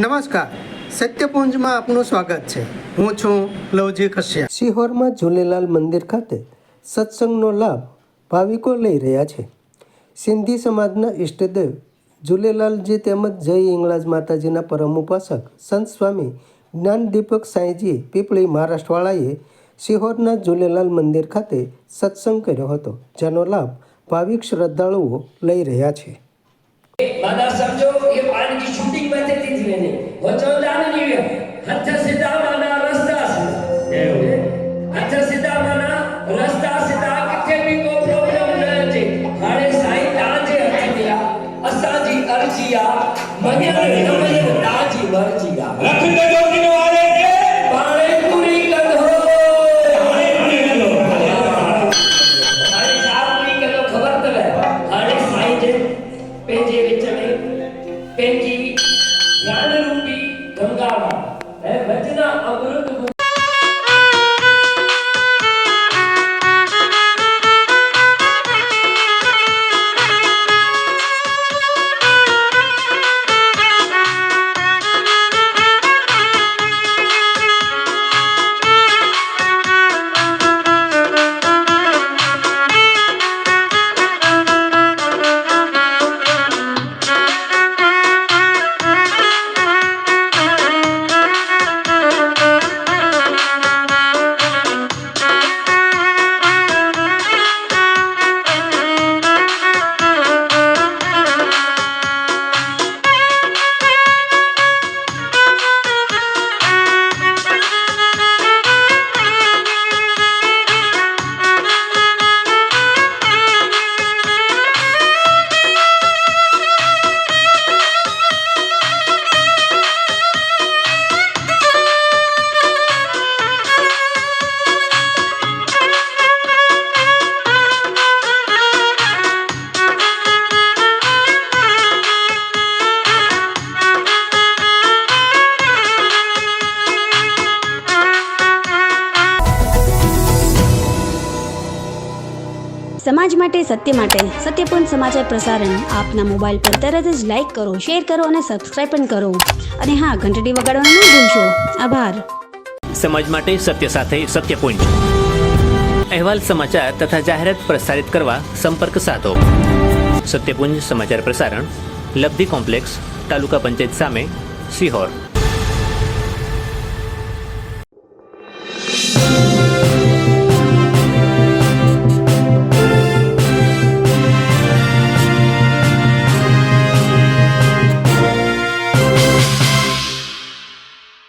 નમસ્કાર, સત્યપુંજમાં આપનું સ્વાગત છે. હું છું લવજી કશ્યપ. સિહોરમાં ઝૂલેલાલ મંદિર ખાતે સત્સંગનો લાભ ભાવિકો લઈ રહ્યા છે. સિંધી સમાજના ઈષ્ટદેવ ઝૂલેલાલજી તેમજ જય હિંગળાજ માતાજીના પરમ ઉપાસક સંત સ્વામી જ્ઞાનદીપક સાંઈજી પીપળી મહારાષ્ટ્રવાળાએ સિહોરના ઝૂલેલાલ મંદિર ખાતે સત્સંગ કર્યો હતો, જેનો લાભ ભાવિક શ્રદ્ધાળુઓ લઈ રહ્યા છે. माना समझो ये पानी की शूटिंग में थी मैंने वो चौदान नहीं है हथ सीधा माना रास्ता से हथ सीधा माना रास्ता सीधा किथे भी को प्रॉब्लम न अचे हाणे साईं ताजे हथ दिया असाजी अर्जिया मने तमने ताजी मर्जिया रख दे जो दिन वाले के पाणे पूरी करो हाणे साहब पूरी करो खबर तवे हाणे साईं जे पेंजे विच में पेंजी ज्ञान रूपी गंगा है वचना अमृत સમાજ માટે સત્ય માટે સત્યપૂર્ણ સમાચાર પ્રસારણ આપના મોબાઈલ પર તરત જ લાઈક કરો, શેર કરો અને સબસ્ક્રાઇબ પણ કરો. અને હા, ઘંટડી વગાડવાનું ન ભૂલશો. આભાર. સમાજ માટે સત્ય સાથે સત્યપુંજ. અહેવાલ, સમાચાર તથા જાહેરાત પ્રસારિત કરવા સંપર્ક સાધો. સત્યપુંજ સમાચાર પ્રસારણ, લબ્ધિ કોમ્પ્લેક્સ, તાલુકા પંચાયત સામે, સિહોર.